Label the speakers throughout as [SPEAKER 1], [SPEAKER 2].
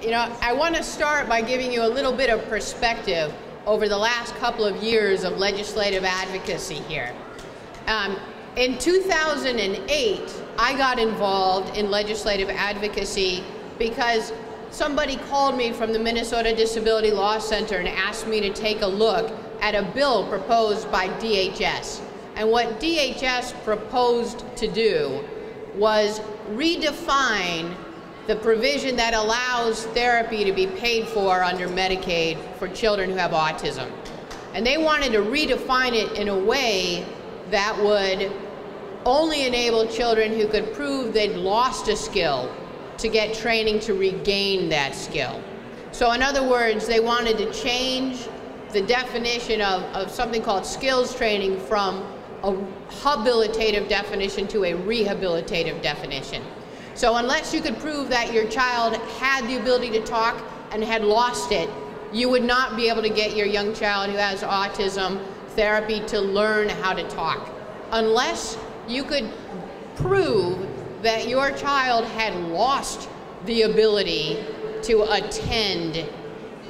[SPEAKER 1] I want to start by giving you a little bit of perspective over the last couple of years of legislative advocacy here. In 2008, I got involved in legislative advocacy because somebody called me from the Minnesota Disability Law Center and asked me to take a look at a bill proposed by DHS. And what DHS proposed to do was redefine the provision that allows therapy to be paid for under Medicaid for children who have autism. And they wanted to redefine it in a way that would only enable children who could prove they'd lost a skill to get training to regain that skill. So in other words, they wanted to change the definition of something called skills training from a habilitative definition to a rehabilitative definition. So unless you could prove that your child had the ability to talk and had lost it, you would not be able to get your young child who has autism therapy to learn how to talk. Unless you could prove that your child had lost the ability to attend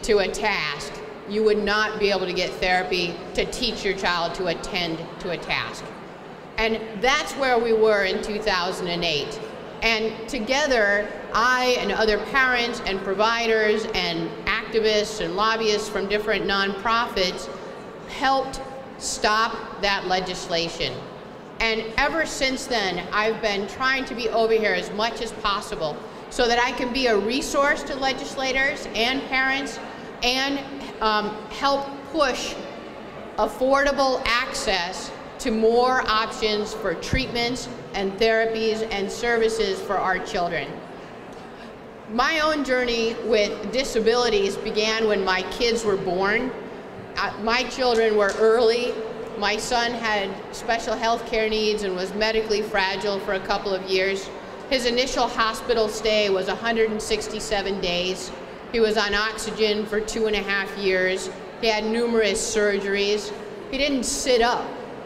[SPEAKER 1] to a task, you would not be able to get therapy to teach your child to attend to a task. And that's where we were in 2008. And together, I and other parents and providers and activists and lobbyists from different nonprofits helped stop that legislation. And ever since then, I've been trying to be over here as much as possible so that I can be a resource to legislators and parents and help push affordable access to more options for treatments and therapies and services for our children. My own journey with disabilities began when my kids were born. My children were early. My son had special health care needs and was medically fragile for a couple of years. His initial hospital stay was 167 days. He was on oxygen for 2.5 years. He had numerous surgeries. He didn't sit up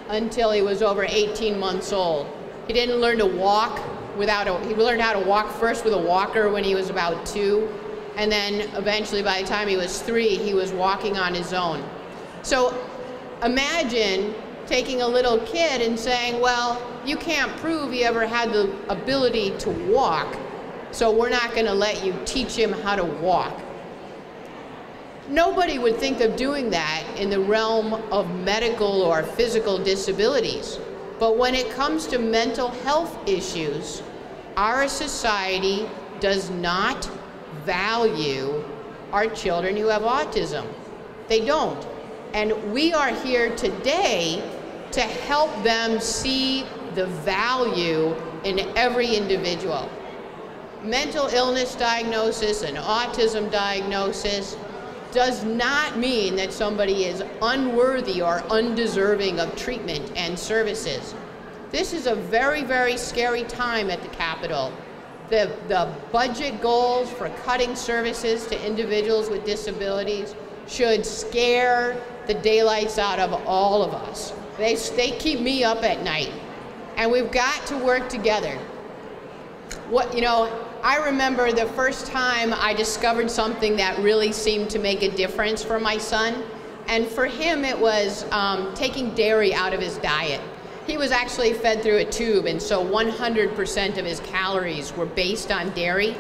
[SPEAKER 1] until he was over 18 months old. He didn't learn to walk he learned how to walk first with a walker when he was about 2, and then eventually by the time he was 3, he was walking on his own. So imagine taking a little kid and saying, well, you can't prove he ever had the ability to walk, so we're not going to let you teach him how to walk. Nobody would think of doing that in the realm of medical or physical disabilities. But when it comes to mental health issues, our society does not value our children who have autism. They don't. And we are here today to help them see the value in every individual. Mental illness diagnosis and autism diagnosis does not mean that somebody is unworthy or undeserving of treatment and services. This is a very, very scary time at the Capitol. The budget goals for cutting services to individuals with disabilities should scare the daylights out of all of us. They keep me up at night, and we've got to work together. I remember the first time I discovered something that really seemed to make a difference for my son, and for him it was taking dairy out of his diet. He was actually fed through a tube, and so 100% of his calories were based on dairy.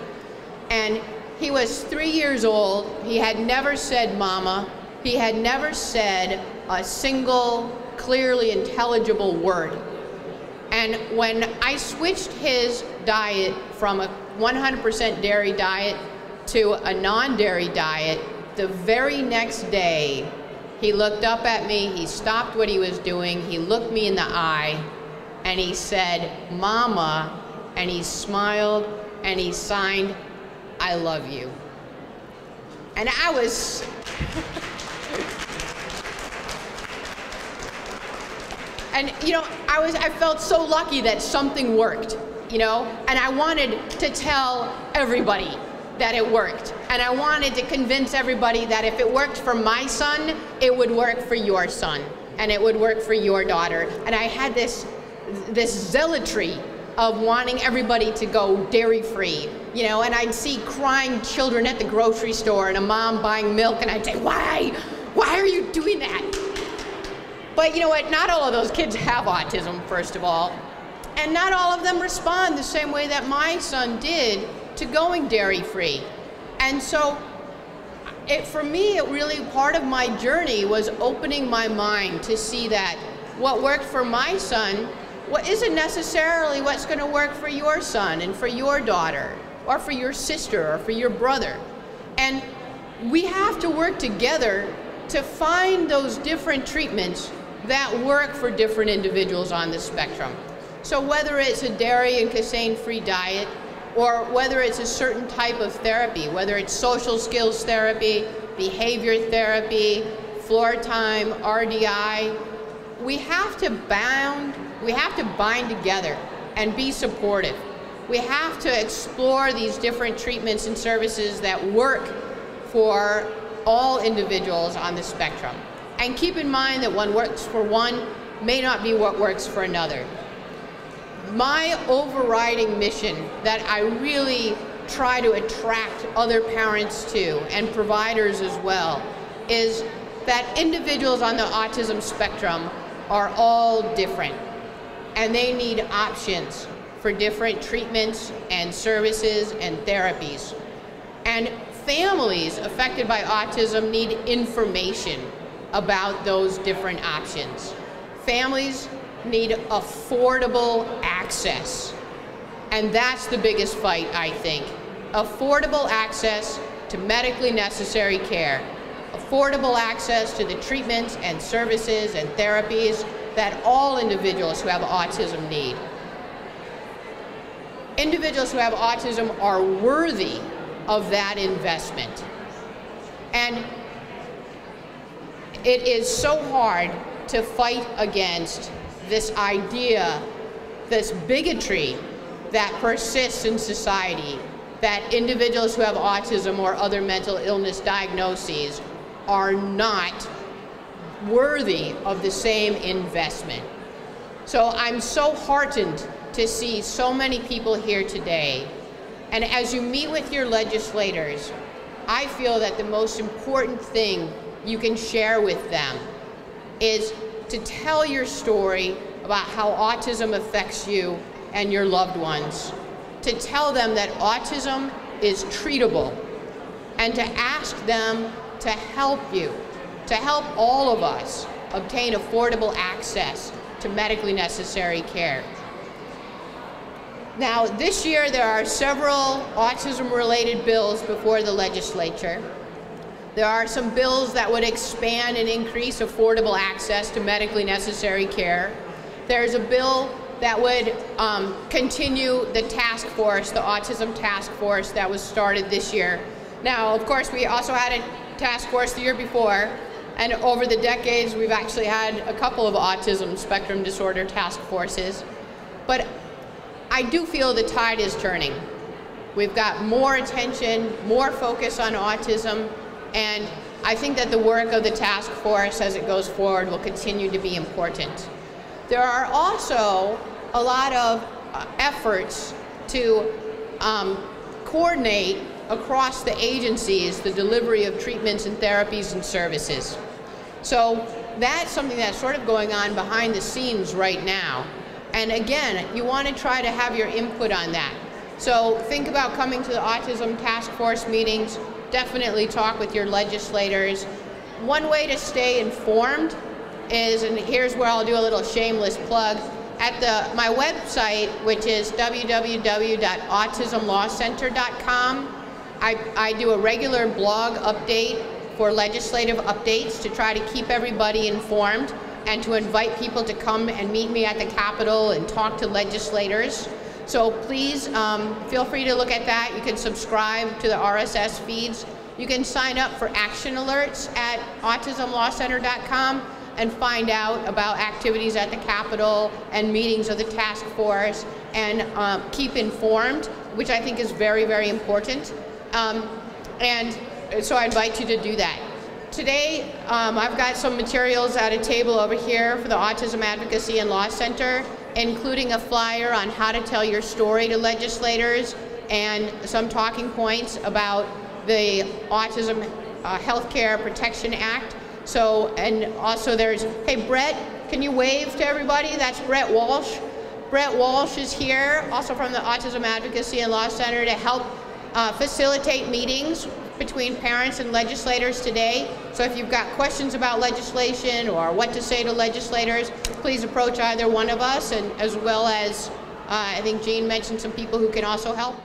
[SPEAKER 1] And he was 3 years old. He had never said mama. He had never said a single clearly intelligible word. And when I switched his diet from a 100% dairy diet to a non-dairy diet, the very next day, he looked up at me, he stopped what he was doing, he looked me in the eye, and he said, "Mama," and he smiled, and he signed, "I love you." And I was... And I felt so lucky that something worked, and I wanted to tell everybody that it worked. And I wanted to convince everybody that if it worked for my son, it would work for your son, and it would work for your daughter. And I had this zealotry of wanting everybody to go dairy-free You know, and I'd see crying children at the grocery store and a mom buying milk, and I'd say, why are you doing that? But you know what, not all of those kids have autism, first of all, and not all of them respond the same way that my son did to going dairy-free. And so for me, it really, part of my journey was opening my mind to see that what worked for my son isn't necessarily what's going to work for your son and for your daughter, or for your sister, or for your brother. And we have to work together to find those different treatments that work for different individuals on the spectrum. So whether it's a dairy and casein-free diet, or whether it's a certain type of therapy, whether it's social skills therapy, behavior therapy, floor time, RDI, we have to bind together and be supportive. We have to explore these different treatments and services that work for all individuals on the spectrum. And keep in mind that what works for one may not be what works for another. My overriding mission that I really try to attract other parents to, and providers as well, is that individuals on the autism spectrum are all different, and they need options for different treatments and services and therapies. And families affected by autism need information about those different options. Families need affordable access. And that's the biggest fight, I think. Affordable access to medically necessary care. Affordable access to the treatments and services and therapies that all individuals who have autism need. Individuals who have autism are worthy of that investment. And it is so hard to fight against this idea, this bigotry that persists in society, that individuals who have autism or other mental illness diagnoses are not worthy of the same investment. So I'm so heartened to see so many people here today. And as you meet with your legislators, I feel that the most important thing you can share with them is to tell your story about how autism affects you and your loved ones, to tell them that autism is treatable, and to ask them to help you, to help all of us obtain affordable access to medically necessary care. Now, this year there are several autism-related bills before the legislature. There are some bills that would expand and increase affordable access to medically necessary care. There's a bill that would continue the task force, the autism task force that was started this year. Now, of course, we also had a task force the year before, and over the decades, we've actually had a couple of autism spectrum disorder task forces. But I do feel the tide is turning. We've got more attention, more focus on autism, and I think that the work of the task force as it goes forward will continue to be important. There are also a lot of efforts to coordinate across the agencies the delivery of treatments and therapies and services. So that's something that's sort of going on behind the scenes right now. And again, you want to try to have your input on that. So think about coming to the autism task force meetings. Definitely talk with your legislators. One way to stay informed is, and here's where I'll do a little shameless plug, at my website, which is www.autismlawcenter.com. I do a regular blog update for legislative updates to try to keep everybody informed and to invite people to come and meet me at the Capitol and talk to legislators. So please feel free to look at that. You can subscribe to the RSS feeds. You can sign up for action alerts at autismlawcenter.com and find out about activities at the Capitol and meetings of the task force, and keep informed, which I think is very, very important. And so I invite you to do that. Today, I've got some materials at a table over here for the Autism Advocacy and Law Center, including a flyer on how to tell your story to legislators, and some talking points about the Autism Healthcare Protection Act. So, and also there's, hey Brett, can you wave to everybody? That's Brett Walsh. Brett Walsh is here, also from the Autism Advocacy and Law Center, to help facilitate meetings between parents and legislators today. So if you've got questions about legislation or what to say to legislators, please approach either one of us, and as well as I think Jean mentioned some people who can also help.